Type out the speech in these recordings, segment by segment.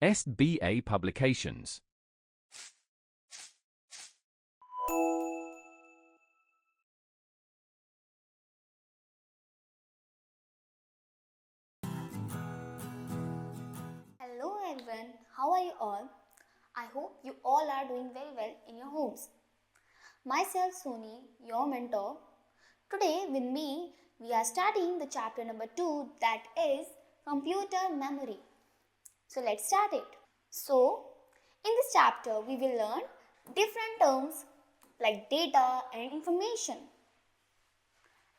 SBA Publications. Hello everyone, how are you all? I hope you all are doing very well in your homes. Myself Soni, your mentor. Today with me, we are starting the chapter number 2, that is computer memory. So let's start it. So, in this chapter, we will learn different terms like data and information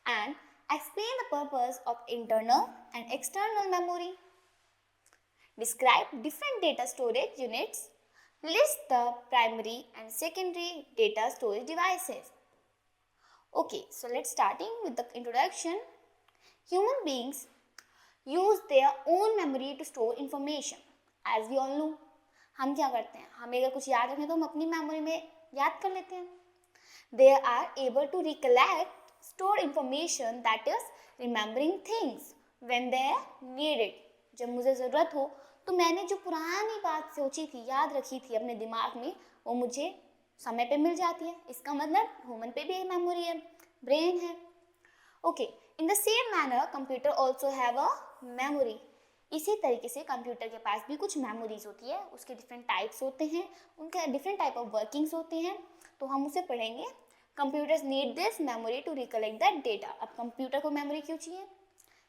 and explain the purpose of internal and external memory. Describe different data storage units. List the primary and secondary data storage devices. Okay, so let's starting with the introduction. Human beings use their own memory to store information. As we all know, हम क्या करते हैं, हमें अगर कुछ याद रखना तो हम अपनी मेमोरी में याद कर लेते हैं. They are able to recollect stored information, that is remembering things when they need it. जब मुझे ज़रूरत हो तो मैंने जो पुरानी बात सोची थी, याद रखी थी अपने दिमाग में, वो मुझे समय पे मिल जाती है. इसका मतलब ह्यूमन पे भी एक मेमोरी है, ब्रेन है. Okay, in the same manner computer also have a memory. इसी तरीके से कंप्यूटर के पास भी कुछ मेमोरीज होती है. उसके डिफरेंट टाइप्स होते हैं, उनके डिफरेंट टाइप ऑफ वर्किंग्स होते हैं, तो हम उसे पढ़ेंगे. Computers need this memory to recollect that data. अब कंप्यूटर को मेमोरी क्यों चाहिए?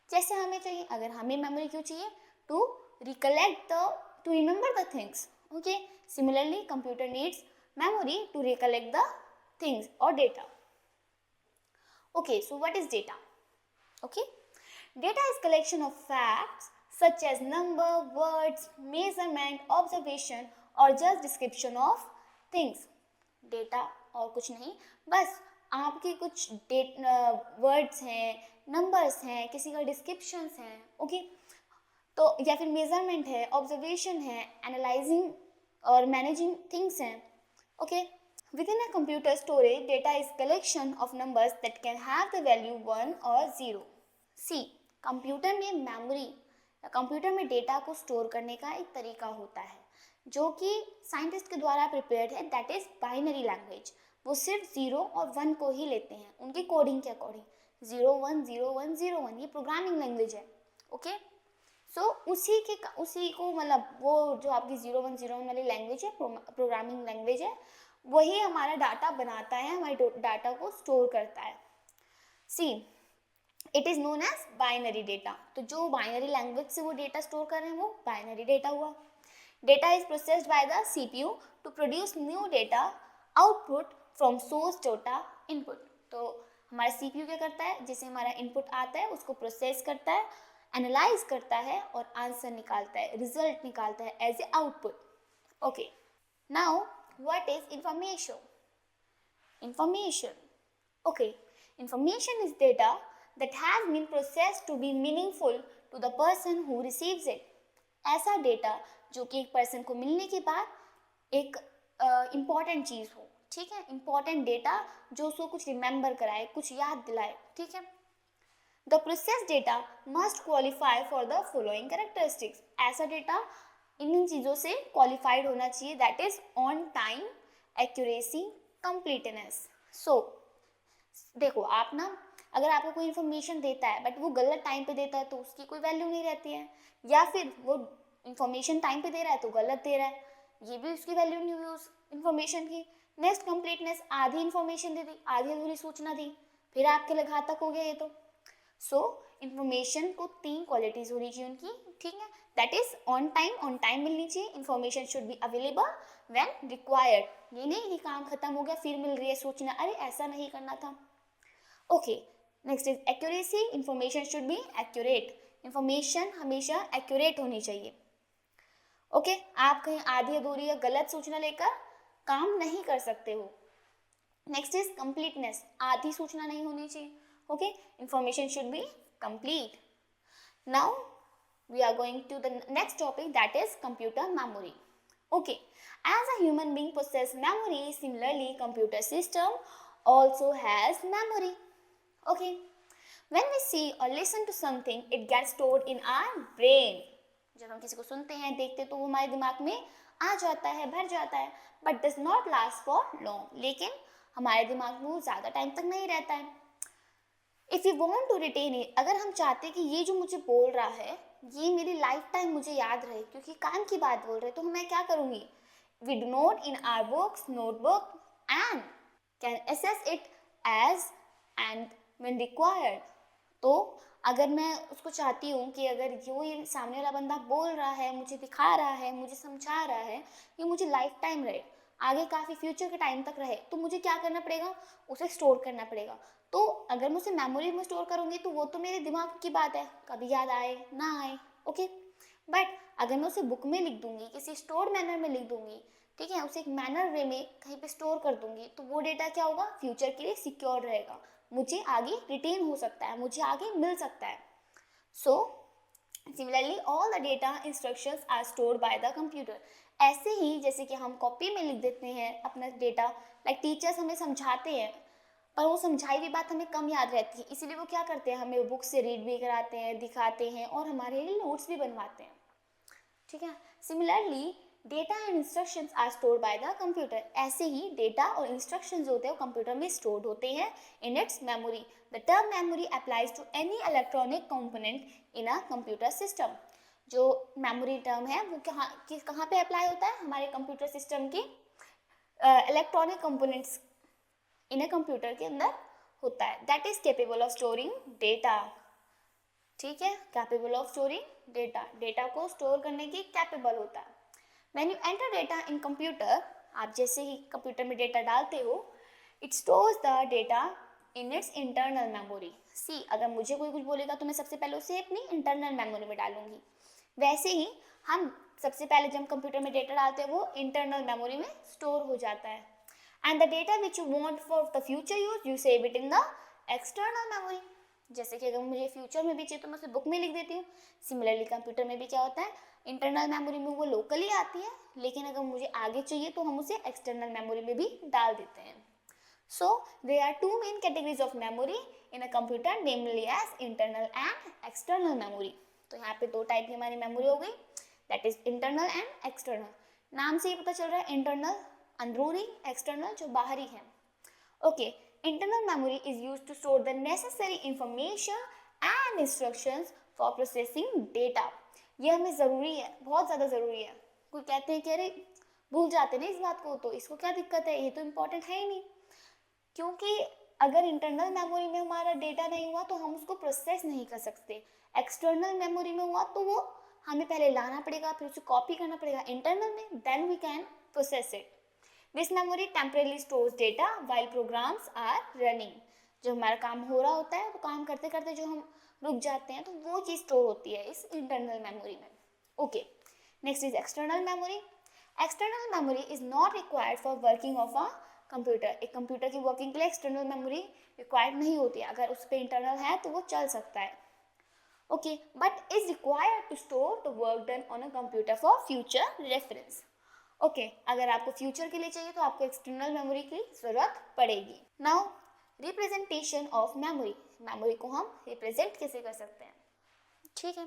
जैसे हमें चाहिए, अगर हमें मेमोरी क्यों चाहिए? To recollect to remember the things. Okay, similarly computer needs memory to recollect the things or data. Okay, so what is data? Okay, data is collection of facts such as number, words, measurement, observation or just description of things. Data और कुछ नहीं, बस आपके कुछ words हैं, numbers हैं, किसी का डिस्क्रिप्शंस हैं. ओके, तो या फिर मेजरमेंट है, ऑब्जर्वेशन है, एनालाइजिंग और मैनेजिंग थिंग्स हैं. Okay, with in a computer storage data is collection of numbers that can have the value 1 और 0. सी, कंप्यूटर में मेमोरी या कंप्यूटर में डेटा को स्टोर करने का एक तरीका होता है जो कि साइंटिस्ट के द्वारा प्रिपेयर्ड है, दैट इज बाइनरी लैंग्वेज. वो सिर्फ 0 और 1 को ही लेते हैं उनकी कोडिंग के अकॉर्डिंग. 0 1 0 1 0 1 ये प्रोग्रामिंग लैंग्वेज है. ओके, सो उसी को मतलब वो जो आपकी 0 1 0 1 वाली लैंग्वेज है, प्रोग्रामिंग लैंग्वेज है, वही हमारा डाटा बनाता है, हमारे डाटा को स्टोर करता है. See, it is known as binary data. तो जो बाइनरी लैंग्वेज से वो डेटा स्टोर कर रहे हैं वो बाइनरी डेटा हुआ. Data is processed by the CPU to produce new data output from source data input. तो हमारा CPU क्या करता है, जैसे हमारा इनपुट आता है उसको प्रोसेस करता है, एनालाइज करता है और आंसर निकालता है, रिजल्ट निकालता है as a output. Okay, now what is information? Information, okay, information is data that has been processed to be meaningful to the person who receives it. ऐसा डेटा जो कि एक पर्सन को मिलने के बाद एक इम्पॉर्टेंट चीज़ हो. ठीक है, इम्पॉर्टेंट डेटा जो उसको कुछ रिमेंबर कराए, कुछ याद दिलाए. ठीक है, The processed data must qualify for the following characteristics. ऐसा डेटा इन चीज़ों से क्वालिफाइड होना चाहिए, that is on time, accuracy, completeness. So देखो, आप ना अगर आपको कोई इन्फॉर्मेशन देता है बट वो गलत टाइम पे देता है तो उसकी कोई वैल्यू नहीं रहती है, या फिर वो इन्फॉर्मेशन टाइम पे दे रहा है तो गलत दे रहा है, ये भी उसकी वैल्यू नहीं हुई उस इन्फॉर्मेशन की. नेक्स्ट, कंप्लीटनेस, आधी इन्फॉर्मेशन दे दी, आधी अधूरी सूचना दी, फिर आपके लिए घातक हो गया ये तो. सो इन्फॉर्मेशन को 3 क्वालिटीज होनी चाहिए उनकी. ठीक है, दैट इज ऑन टाइम मिलनी चाहिए. Information should be available when required. ये नहीं कि काम खत्म हो गया फिर मिल रही है सूचना, अरे ऐसा नहीं करना था. Okay, next is accuracy. Information should be accurate. Information हमेशा एक्यूरेट होनी चाहिए. ओके, आप कहीं आधी अधूरी या गलत सूचना लेकर काम नहीं कर सकते हो. Next is completeness. आधी सूचना नहीं होनी चाहिए. Okay, information should be complete. Now we are going to the next topic, that is computer memory. Okay, as a human being possess memory, similarly computer system also has memory. Okay, when we see or listen to something, it gets stored in our brain. जब हम किसी को सुनते हैं, देखते हैं, तो वो हमारे दिमाग में आ जाता है, भर जाता है, but does not last for long, लेकिन हमारे दिमाग में वो ज़्यादा टाइम तक नहीं रहता है। If you want to retain it, अगर हम चाहते हैं कि ये जो मुझे बोल रहा है ये मेरी लाइफ टाइम मुझे याद रहे, क्योंकि काम की बात बोल रहे, तो मैं क्या करूँगी, we do note in our books, notebook and can assess it as and when required. तो अगर मैं उसको चाहती हूँ कि अगर जो ये सामने वाला बंदा बोल रहा है, मुझे दिखा रहा है, मुझे समझा रहा है, ये मुझे लाइफ टाइम रहे, आगे काफ़ी फ्यूचर के टाइम तक रहे, तो मुझे क्या करना पड़ेगा, उसे स्टोर करना पड़ेगा। तो अगर मैं उसे मेमोरी में स्टोर करूँगी तो वो तो मेरे दिमाग की बात है, कभी याद आए ना आए, ओके। बट अगर मैं उसे बुक में लिख दूँगी, किसी स्टोर्ड मैनर में लिख दूँगी, ठीक है, उसे एक मैनर वे में कहीं पे स्टोर कर दूँगी, तो वो डेटा क्या होगा, फ्यूचर के लिए सिक्योर रहेगा, मुझे आगे रिटेन हो सकता है, मुझे आगे मिल सकता है। So similarly all the data instructions are stored by the computer. ऐसे ही जैसे कि हम कॉपी में लिख देते हैं अपना डेटा, लाइक टीचर्स हमें समझाते हैं, पर वो समझाई हुई बात हमें कम याद रहती है, इसीलिए वो क्या करते हैं, हमें बुक से रीड भी कराते हैं, दिखाते हैं और हमारे लिए नोट्स भी बनवाते हैं, ठीक है। Similarly data and instructions are stored by the computer. ऐसे ही डेटा और इंस्ट्रक्शंस होते हैं वो कंप्यूटर में स्टोर्ड होते हैं in its memory. The term memory applies to any electronic component in a computer system. जो मेमोरी टर्म है वो कहाँ पे अप्लाई होता है, हमारे कंप्यूटर सिस्टम के electronic components in a computer के अंदर होता है। That is capable of storing data, ठीक है, capable of storing data, data को स्टोर करने की कैपेबल होता है। When you enter data in computer, आप जैसे ही कंप्यूटर में डेटा डालते हो, it stores the data in its internal memory. See, अगर मुझे कोई कुछ बोलेगा तो मैं सबसे पहले उसे अपनी इंटरनल मेमोरी में डालूंगी, वैसे ही हम सबसे पहले जब कंप्यूटर में डेटा डालते हैं वो इंटरनल मेमोरी में स्टोर हो जाता है। And the data which you want for the future use, you save it in the external memory. जैसे कि अगर मुझे फ्यूचर में भी चाहिए तो मैं उसे बुक में लिख देती हूँ। सिमिलरली कंप्यूटर में भी क्या होता है, इंटरनल मेमोरी में वो लोकली आती है, लेकिन अगर मुझे आगे चाहिए तो हम उसे एक्सटर्नल मेमोरी में भी डाल देते हैं। सो there are two main categories of memory in a computer, namely as internal and external memory। तो यहाँ पे दो टाइप की हमारी मेमोरी हो गई, that is internal and external. नाम से ही पता चल रहा है, इंटरनल अंदरूनी, एक्सटर्नल जो बाहरी है। Okay, internal memory is used to store the necessary information and instructions for processing data. ये हमें ज़रूरी है, बहुत ज़्यादा ज़रूरी है। कोई कहते हैं कि अरे भूल जाते हैं इस बात को, तो इसको क्या दिक्कत है, ये तो इम्पोर्टेंट है ही नहीं। क्योंकि अगर इंटरनल मेमोरी में हमारा डेटा नहीं हुआ तो हम उसको प्रोसेस नहीं कर सकते। एक्सटर्नल मेमोरी में हुआ तो वो हमें पहले लाना पड़ेगा, फिर उसे कॉपी करना पड़ेगा इंटरनल में, then we can process it. This memory temporarily stores data while programs are running. जब हमारा काम हो रहा होता है तो काम करते करते जो हम रुक जाते हैं तो वो चीज़ स्टोर होती है इस इंटरनल मेमोरी में। Okay, next is external memory. External memory is not required for working of a computer. एक कंप्यूटर की वर्किंग के लिए एक्सटर्नल मेमोरी रिक्वायर्ड नहीं होती है, अगर उस पर इंटरनल है तो वो चल सकता है। Okay, but is required to store the work done on a computer for future reference. Okay, अगर आपको फ्यूचर के लिए चाहिए तो आपको एक्सटर्नल मेमोरी की जरूरत पड़ेगी। Now representation of memory, memory को हम रिप्रेजेंट कैसे कर सकते हैं, ठीक है।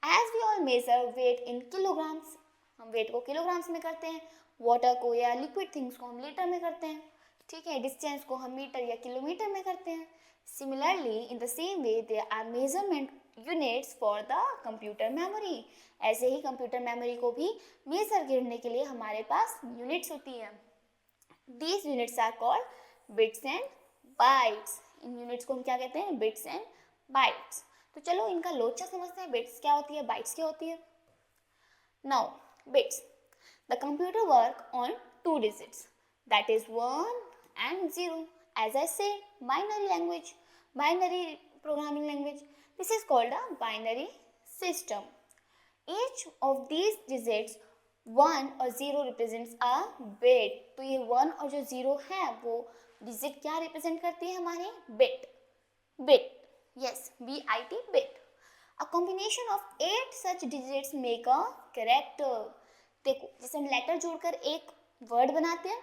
As we all measure weight in kilograms, हम वेट को किलोग्राम्स में करते हैं, वाटर को या लिक्विड थिंग्स को हम लीटर में करते हैं, ठीक है, डिस्टेंस को हम मीटर या किलोमीटर में करते हैं। Similarly in the same way there are measurement units for the computer memory. ऐसे ही कंप्यूटर मेमोरी को भी मेजर करने के लिए हमारे पास यूनिट्स होती हैं। These units are called bits and bytes. इन यूनिट्स को हम क्या कहते हैं, बिट्स एंड बाइट्स। तो चलो इनका लोचा समझते हैं, बिट्स क्या होती है, बाइट्स क्या होती है। Now bits, the computer work on two digits, that is 1 and 0. As I said, binary language, binary programming language. This is called a binary system. Each of these digits 1 और 0 represents a bit. तो ये 1 और जो 0 है वो digit क्या represent करती है, हमारे bit, bit, yes, bit, bit. A combination of 8 such digits make a character. देखो, जैसे हम लेटर जोड़कर एक वर्ड बनाते हैं,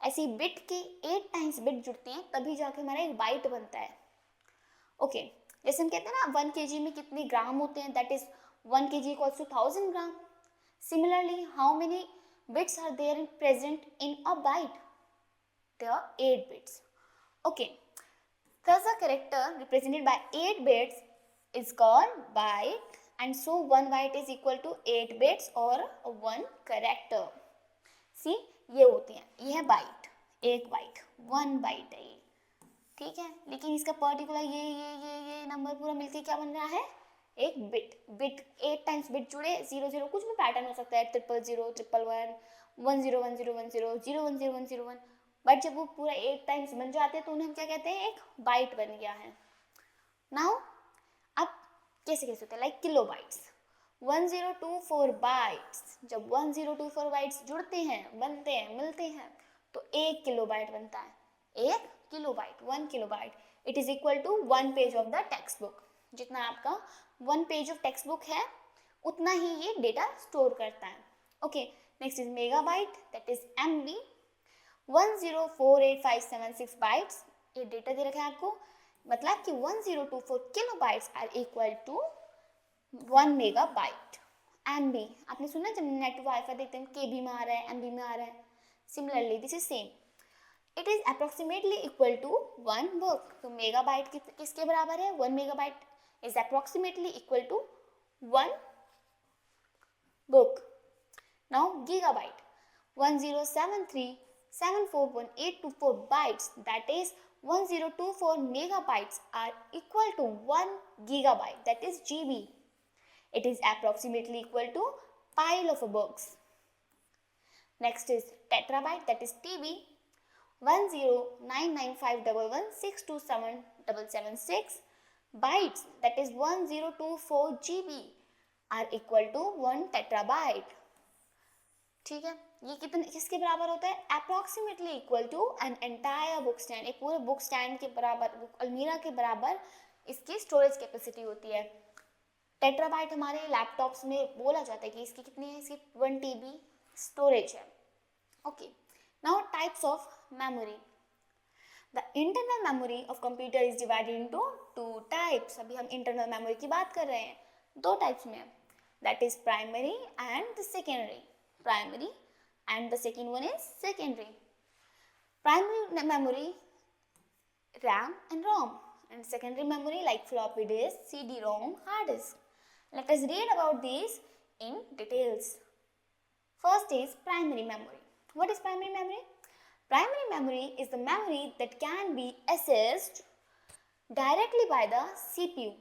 ऐसे बिट के 8 टाइम्स बिट जुड़ते हैं तभी जाके हमारा एक बाइट बनता है। ओके, जैसे हम कहते हैं ना 1 kg में कितने ग्राम होते हैं, that is 1 kg equals to 1000 gram. Similarly, how many bits are there present in a byte? There are 8 bits. Okay, thus a character represented by 8 bits is called byte, and so 1 byte is equal to 8 bits or 1 character. See, ये होते हैं, ये है bite, एक bite, 1 bite है ये, ठीक है। लेकिन इसका पर्टिकुलर ये नंबर पूरा मिलके क्या बन रहा है, एक बिट। बिट 8 टाइम्स बिट जुड़े, 00 कुछ भी पैटर्न हो सकता है, 000, 111, 101010, 010101, बट जब वो पूरा 8 टाइम्स बन जाते हैं तो उन्हें हम क्या कहते हैं, एक बाइट बन गया है। नाउ अब कैसे कैसे होता है, लाइक किलो बाइट्स, 1024 बाइट्स, जब 1024 बाइट्स जुड़ते हैं, बनते हैं, मिलते हैं, तो 1 किलो बाइट बनता है। 1 kilo byte, 1 kilo byte, it is equal to 1 page of the text book. जितना आपका 1 पेज ऑफ टेक्स्ट बुक है उतना ही ये डेटा स्टोर करता है। Okay, next is megabyte, that is MB, 104856 bytes, ये डेटा दे रखा है आपको, मतलब कि 1024 kilo bytes are equal to 1 megabyte. MB, आपने सुना जब नेट वाईफाई देखते हैं KB में आ रहा है, MB में आ रहा है, similarly this is same, it is approximately equal to 1 book. तो मेगाबाइट किसके बराबर है, 1 megabyte is approximately equal to 1 book. Now gigabyte, 1073741824 bytes, that is 1024 megabytes are equal to 1 gigabyte, that is GB. It is approximately equal to pile of books. Next is tetrabyte, that is TB, 10995116277776 bytes, that is 1024 GB are equal to 1 tetrabyte. ठीक है, ये कितने किसके बराबर होता है, approximately equal to an entire book stand, एक पूरे बुक स्टैंड के बराबर, अलमीरा के बराबर इसकी स्टोरेज कैपेसिटी होती है। टेट्राबाइट हमारे लैपटॉप्स में बोला जाता है कि इसकी कितनी है, इसकी 1 TB स्टोरेज है। Okay, now types of memory. The internal memory of computer is divided into 2 types. अभी हम इंटरनल मेमोरी की बात कर रहे हैं, 2 टाइप्स में, that is primary and the secondary. Primary and the second one is secondary. Primary memory, RAM and ROM, and secondary memory like floppy disk, CD-ROM, hard disk. Let us read about these in details. First is primary memory. What is primary memory? Primary memory is the memory that can be accessed directly by the CPU.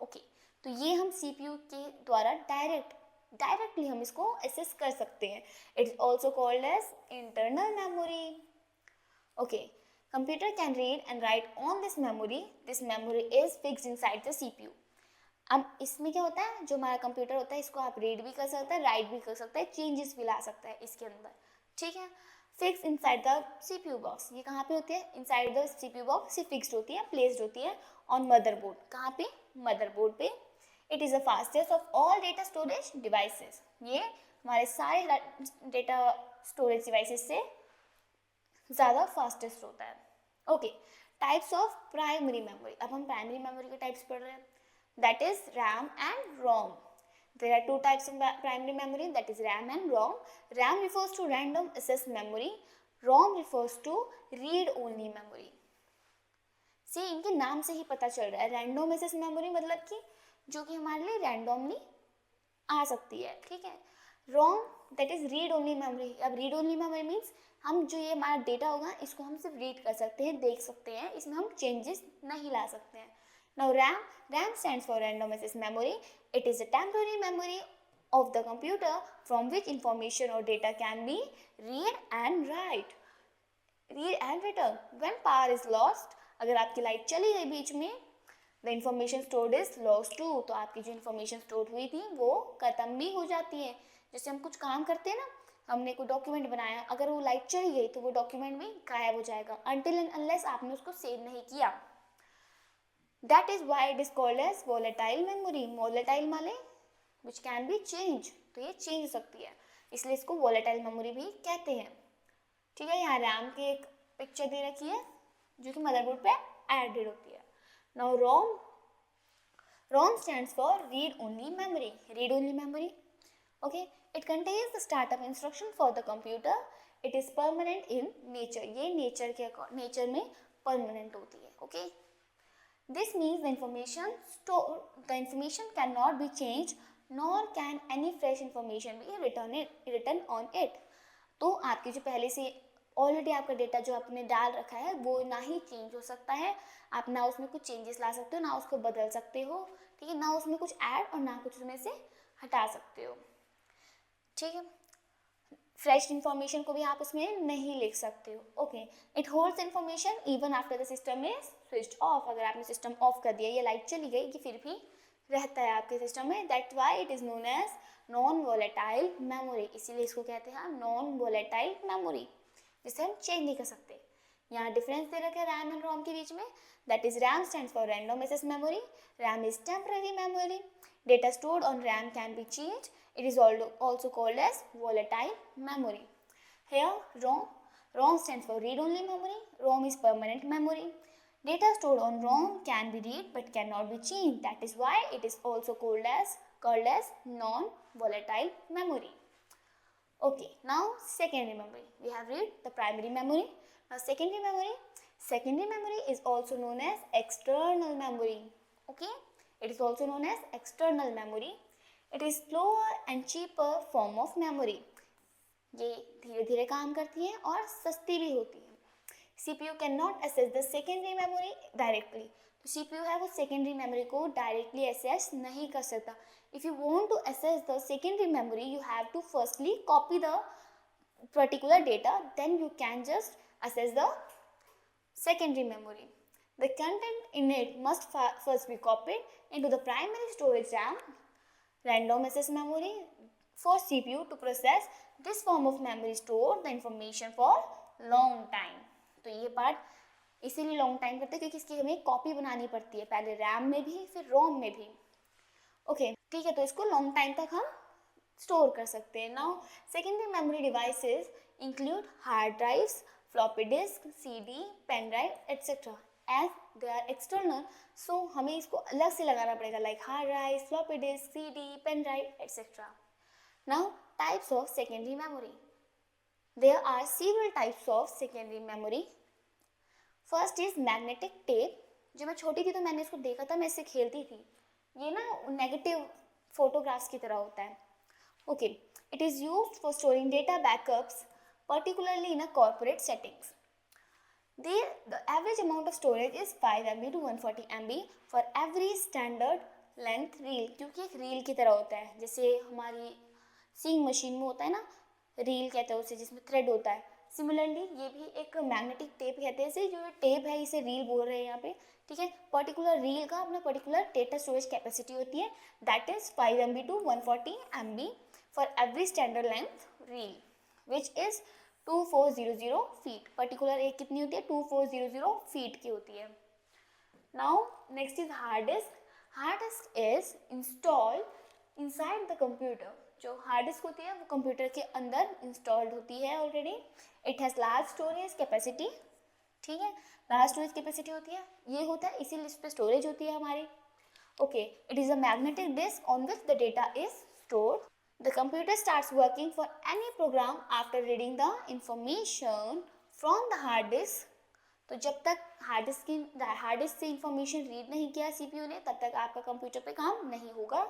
Okay, तो ये हम CPU के द्वारा directly हम इसको access कर सकते हैं। It is also called as internal memory. Okay, computer can read and write on this memory is fixed inside the CPU। अब इसमें क्या होता है, जो हमारा कंप्यूटर होता है इसको आप रीड भी कर सकते हैं, राइट भी कर सकते हैं, चेंजेस भी ला सकता है इसके अंदर, ठीक है। Fix inside the CPU box, ये कहाँ पे होती है, इनसाइड द CPU बॉक्स ये फिक्स्ड होती है, प्लेस्ड होती है ऑन मदरबोर्ड। कहाँ पे, मदरबोर्ड पे। It is the fastest of all data storage devices. ये हमारे सारे डेटा स्टोरेज डिवाइसेस से ज़्यादा फास्टेस्ट होता है। Okay, types of primary memory. अब हम प्राइमरी मेमोरी के टाइप्स पढ़ रहे हैं, that is RAM and ROM. There are 2 types of primary memory, that is RAM and ROM. RAM refers to random access memory, ROM refers to read only memory. See, इनके नाम से ही पता चल रहा है, रैंडम एक्सेस मेमोरी मतलब कि जो कि हमारे लिए रैंडमली आ सकती है, ठीक है। ROM that is read only memory. अब रीड ओनली मेमोरी मीन्स हम जो ये हमारा डेटा होगा इसको हम सिर्फ रीड कर सकते हैं, देख सकते हैं, इसमें हम चेंजेस नहीं ला सकते हैं। Now RAM stands for random access memory. It is a temporary memory of the computer from which information और data can be read and written when power is lost. अगर आपकी लाइट चली गई बीच में, the information stored is lost too, तो आपकी जो इन्फॉर्मेशन स्टोर हुई थी वो खत्म भी हो जाती है। जैसे हम कुछ काम करते हैं ना, हमने कोई डॉक्यूमेंट बनाया, अगर वो लाइट चली गई तो वो डॉक्यूमेंट भी गायब हो जाएगा, अनटिल एंड अनलेस आपने उसको सेव नहीं किया। That is why it is called as volatile memory. Volatile माने विच कैन बी चेंज, तो ये चेंज हो सकती है, इसलिए इसको वोलेटाइल मेमोरी भी कहते हैं, ठीक है। यहाँ रैम की एक पिक्चर दे रखी है जो कि मदरबोर्ड पे एडेड होती है। Now ROM stands for read only memory. Read only memory. Okay, it contains the startup instruction for the computer. It is permanent in nature. ये nature में permanent होती है. Okay. This means the information cannot be changed, nor can any fresh information be written on it. तो आपके जो पहले से already आपका डेटा जो आपने डाल रखा है वो ना ही चेंज हो सकता है, आप ना उसमें कुछ चेंजेस ला सकते हो, ना उसको बदल सकते हो, ठीक है, ना उसमें कुछ ऐड और ना कुछ उसमें से हटा सकते हो, ठीक है. फ्रेश इन्फॉर्मेशन को भी आप उसमें नहीं लिख सकते हो. Okay, it holds information even after the system is switched off. अगर आपने सिस्टम ऑफ कर दिया, ये लाइट चली गई, ये फिर भी रहता है आपके सिस्टम में. That's why it is known as non volatile memory. इसीलिए इसको कहते हैं नॉन वोलेटाइल मेमोरी, जिसे हम चेंज नहीं कर सकते. यहाँ डिफरेंस दे रखा है रैम एंड रोम के बीच में. That is RAM stands for random access memory. RAM is temporary memory. Data stored on RAM can be changed. It is also called as volatile memory. Here, ROM stands for read-only memory. ROM is permanent memory. Data stored on ROM can be read but cannot be changed. That is why it is also called as non-volatile memory. Okay, now secondary memory. We have read the primary memory. Now secondary memory. Secondary memory is also known as external memory. Okay. It is also known as external memory. It is slower and cheaper form of memory. ये धीरे धीरे काम करती है और सस्ती भी होती है. CPU cannot access the secondary memory directly. तो CPU है वो secondary memory को directly access नहीं कर सकता. If you want to access the secondary memory, you have to firstly copy the particular data, then you can just access the secondary memory. The content in it must first be copied into the primary storage RAM, random access memory, for CPU to process. This form of memory store the information for long time. तो ये part इसीलिए long time करते हैं क्योंकि इसकी हमें copy बनानी पड़ती है, पहले रैम में भी फिर रोम में भी. ओके, ठीक है, तो इसको लॉन्ग टाइम तक हम स्टोर कर सकते हैं. Now secondary memory devices include hard drives, floppy disk, CD, pen drive etcetera. As they are external, so हमें इसको अलग से लगाना पड़ेगा, like hard drive, floppy disk, CD, pen drive, etc. Now, types of secondary memory. There are several types of secondary memory. First is magnetic tape. जब मैं छोटी थी तो मैंने इसको देखा था, मैं इससे खेलती थी. ये ना नेगेटिव फोटोग्राफ्स की तरह होता है. Okay, it is used for storing data backups, particularly in a corporate settings. The average amount of storage is 5 MB to 140 MB for every standard length reel. क्योंकि एक रील की तरह होता है, जैसे हमारी सीइंग मशीन में होता है ना, रील कहते हैं उसे, जिसमें थ्रेड होता है. सिमिलरली ये भी एक मैग्नेटिक टेप कहते हैं. इसे जो टेप है इसे रील बोल रहे हैं यहाँ पे, ठीक है. पर्टिकुलर रील का अपना पर्टिकुलर डेटा स्टोरेज कैपेसिटी होती है. That is 5 MB to 140 MB for every standard length reel, which is 2400 feet. Particular एक कितनी होती है, 2400 फीट की होती है. Now next is hard disk. Hard disk is installed inside the computer. जो हार्ड डिस्क होती है वो कंप्यूटर के अंदर इंस्टॉल्ड होती है already. It has large storage capacity, ठीक है, लार्ज स्टोरेज कैपेसिटी होती है. ये होता है इसीलिए इस पर स्टोरेज होती है हमारी. Okay, it is a magnetic disk on which the data is stored. The computer starts working for any program after reading the information from the hard disk. तो जब तक हार्ड डिस्क से इंफॉर्मेशन रीड नहीं किया CPU ने, तब तक आपका कंप्यूटर पे काम नहीं होगा.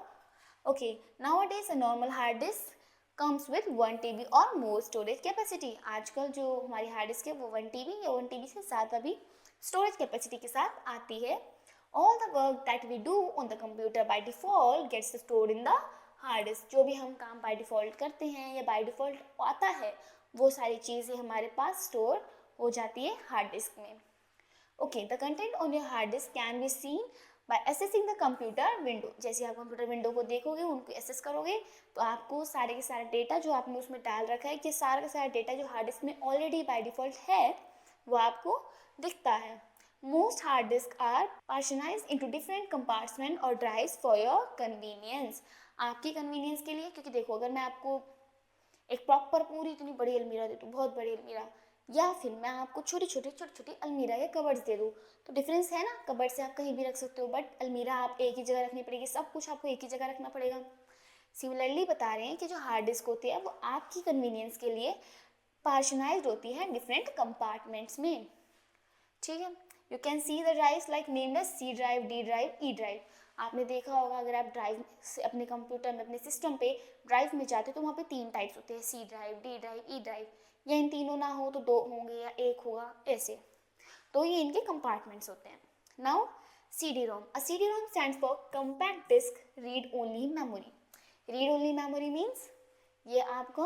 Okay, nowadays a normal hard disk comes with 1 TB और more storage capacity. आजकल जो हमारी हार्ड डिस्क है वो 1 TB या 1 TB से ज़्यादा भी स्टोरेज कैपेसिटी के साथ आती है. All the work that we do on the computer by default gets stored in the hard disk. जो भी हम काम बाय डिफ़ॉल्ट करते हैं या बाय डिफ़ॉल्ट आता है वो सारी चीज़ें हमारे पास स्टोर हो जाती है हार्ड डिस्क में. Okay, the content on your hard disk can be seen by accessing the computer window. जैसे आप कंप्यूटर विंडो को देखोगे, उनको एसेस करोगे, तो आपको सारे के सारे डेटा जो आपने उसमें डाल रखा है, कि सारा का सारा डेटा जो हार्ड डिस्क में ऑलरेडी बाय डिफ़ॉल्ट है वो आपको दिखता है. Most hard disks are partitioned into different compartments or drives for your convenience. आपकी कन्वीनियंस के लिए, क्योंकि देखो अगर मैं आपको एक प्रॉपर पूरी इतनी बड़ी अलमीरा दे दूँ, बहुत बड़ी अलमीरा, या फिर मैं आपको छोटी छोटी अलमीरा या कबर्ड्स दे दूँ। तो डिफरेंस है ना, कबर्ड से आप कहीं भी रख सकते हो, बट अलमीरा आप एक ही जगह रखनी पड़ेगी, सब कुछ आपको एक ही जगह रखना पड़ेगा। सिमिलरली बता रहे हैं कि जो हार्ड डिस्क होती है वो आपकी कन्वीनियंस के लिए पार्शनाइज्ड होती है डिफरेंट कंपार्टमेंट्स में, ठीक है। You can see the drives like named as C drive, D drive, E drive. आपने देखा होगा अगर आप ड्राइव से अपने कंप्यूटर में, अपने सिस्टम पे ड्राइव में जाते हो तो वहाँ पे 3 टाइप्स होते हैं, C drive, D drive, E drive, या इन तीनों ना हो तो 2 होंगे या 1 होगा, ऐसे। तो ये इनके कंपार्टमेंट्स होते हैं। Now CD-ROM, a CD-ROM stands for compact disk read only memory. Read only memory means ये आपका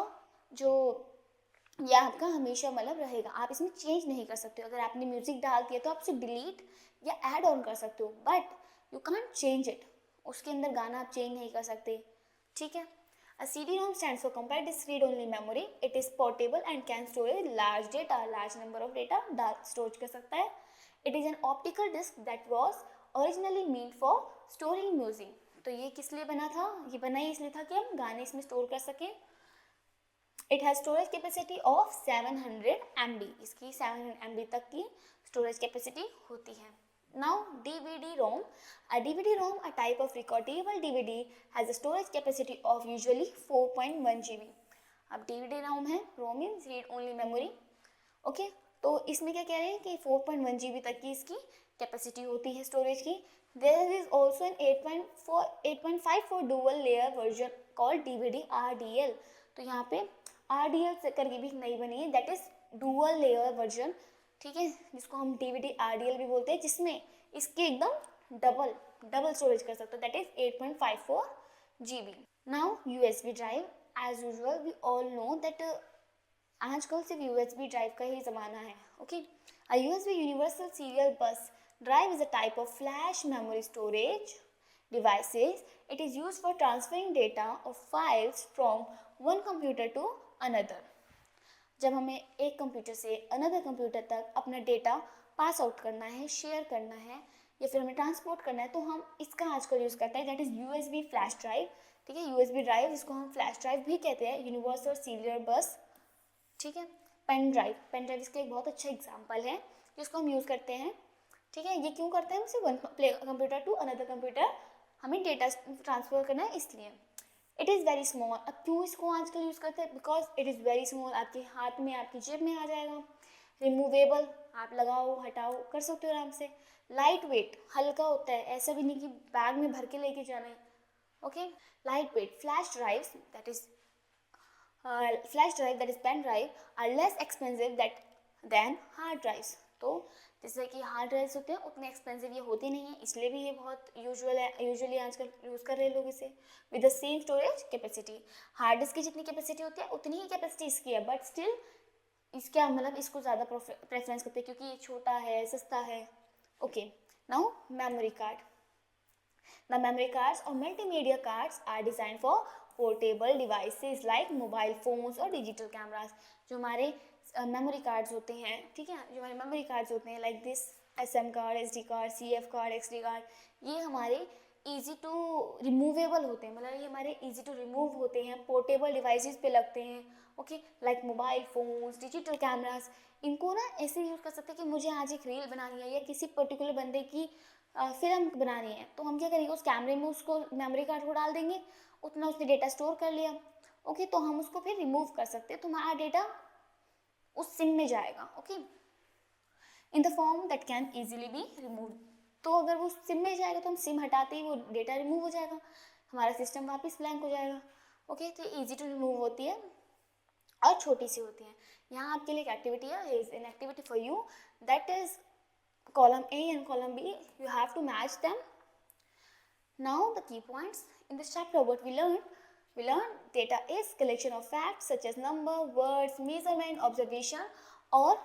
हमेशा मतलब रहेगा, आप इसमें चेंज नहीं कर सकते हो। अगर आपने म्यूजिक डाल दिया तो आप उसे डिलीट या ऐड ऑन कर सकते हो, but you can't change it. उसके अंदर गाना आप चेंज नहीं कर सकते, ठीक है। A CD-ROM stands for compact disk read only memory. It is portable and can store large data, large number of data store कर सकता है। It is an optical disk that was originally meant for storing music. तो ये किस लिए बना था? ये बना ही इसलिए था कि हम गाने इसमें स्टोर कर सकें। It has storage capacity of 700 MB. इसकी 700 MB तक की स्टोरेज कैपेसिटी होती है। Now DVD-ROM. A DVD-ROM, a type of recordable DVD, has a storage capacity of usually 4.1 GB. अब DVD-ROM है, ROM means read only memory. Okay, तो इसमें क्या कह रहे हैं कि 4.1 GB तक की इसकी कैपेसिटी होती है स्टोरेज की। There is also an 8.54 dual layer version called DVD RDL. तो यहाँ पे RDL से करके भी नई बनी है, that is dual layer version, ठीक है, जिसको हम DVD RDL भी बोलते हैं, जिसमें इसके एकदम डबल स्टोरेज कर सकते हो, that is 8.54 GB. Now USB drive, as usual we all know that आजकल सिर्फ USB ड्राइव का ही ज़माना है, okay. A USB universal serial bus drive is a type of flash memory storage devices. It is used for transferring data or files from one computer to another. जब हमें एक computer से another computer तक अपना data pass out करना है, share करना है, या फिर हमें ट्रांसपोर्ट करना है, तो हम इसका आजकल यूज़ करते हैं, that is USB flash drive, ठीक है। USB ड्राइव, जिसको हम फ्लैश ड्राइव भी कहते हैं, यूनिवर्सल सीरियल बस, ठीक है। पेन ड्राइव इसका एक बहुत अच्छा एग्जाम्पल है जिसको हम यूज़ करते हैं, ठीक है। ये क्यों करते हैं हम? सिर्फ one computer to another computer हमें डेटा ट्रांसफर करना है, इसलिए। It is very small. अब क्यों इसको आजकल यूज़ करते हैं? Because it is very small, आपके हाथ में, आपकी जेब में आ जाएगा। रिमूवेबल, आप लगाओ हटाओ कर सकते हो आराम से। लाइट वेट, हल्का होता है, ऐसा भी नहीं कि बैग में भर के लेके जाना है, okay. Light weight, flash drive that is pen drive are less expensive than hard drives. तो जैसे कि हार्ड ड्राइव्स होते हैं उतने एक्सपेंसिव ये होते नहीं है, इसलिए भी ये बहुत यूजुअली आजकल यूज़ कर रहे हैं लोग इसे, with the same storage capacity. Hard disk की जितनी कैपेसिटी होती है उतनी ही कैपेसिटी इसकी है, बट स्टिल इसका मतलब इसको ज़्यादा प्रेफरेंस करते हैं क्योंकि ये छोटा है, सस्ता है, okay. Now memory card. The memory cards और multimedia cards are design for portable devices like mobile phones और डिजिटल कैमरास। जो हमारे मेमोरी कार्ड्स होते हैं, ठीक है, जो हमारे मेमोरी कार्ड्स होते हैं like this SM card, SD card, CF card, XD card, ये हमारे ईजी टू रिमूवेबल होते हैं, मतलब ये हमारे ईजी टू रिमूव होते हैं, पोर्टेबल डिवाइसेस पे लगते हैं, okay, like mobile phones, digital cameras. इनको ना ऐसे यूज़ कर सकते हैं कि मुझे आज एक रील बनानी है या किसी पर्टिकुलर बंदे की फिल्म बनानी है, तो हम क्या करेंगे, उस कैमरे में उसको मेमोरी कार्ड को डाल देंगे, उतना उसने डेटा स्टोर कर लिया, ओके, तो हम उसको फिर रिमूव कर सकते हैं, तो हमारा डेटा उस सिम में जाएगा, okay, in the form that can easily be remove. तो अगर वो सिम में जाएगा तो हम सिम हटाते ही वो डेटा रिमूव हो जाएगा, हमारा सिस्टम वापस ब्लैंक हो जाएगा, ओके। तो ईजी टू रिमूव होती है और छोटी सी होती है। यहाँ आपके लिए एक एक्टिविटी है, is an activity for you, that is column A and column B, you have to match them. Now the key points in this chapter, what we learned data is collection of facts such as number, words, measurement, observation, or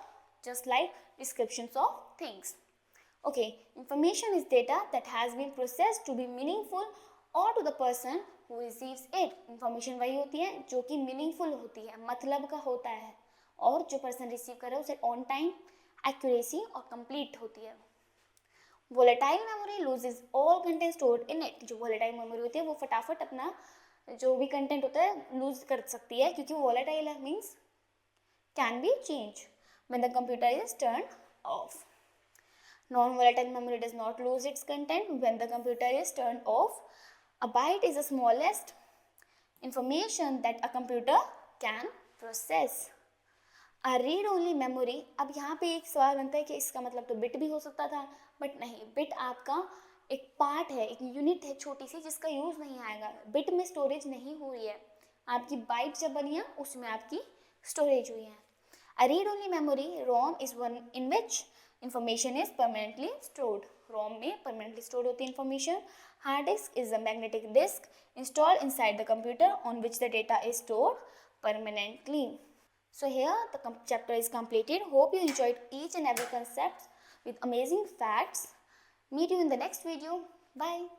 just like descriptions of things. Okay, information is data that has been processed to be meaningful or to the person who receives it. Information वही होती है जो कि meaningful होती है, मतलब का होता है, और जो person receive कर रहा है उसे on time, एक्यूरेसी और कंप्लीट होती है। Volatile memory loses all content stored in it. जो वोलेटाइल मेमोरी होती है वो फटाफट अपना जो भी कंटेंट होता है लूज कर सकती है, क्योंकि वोलेटाइल है means can be change. when the computer is turned off. Non-volatile memory does not lose its content when the computer is turned off. A byte is the smallest information that a computer can process. A read only memory, अब यहाँ पे एक सवाल बनता है कि इसका मतलब तो बिट भी हो सकता था, बट नहीं, बिट आपका एक पार्ट है, एक यूनिट है छोटी सी जिसका यूज़ नहीं आएगा. बिट में स्टोरेज नहीं हो रही है, आपकी बाइट जब बनी है उसमें आपकी स्टोरेज हुई है. A read only memory, ROM, is one in which information is permanently stored. ROM में permanently stored होती है information. Hard disk is a magnetic disk installed inside the computer on which the data is stored permanently. So here the chapter is completed. Hope you enjoyed each and every concept with amazing facts. Meet you in the next video. Bye.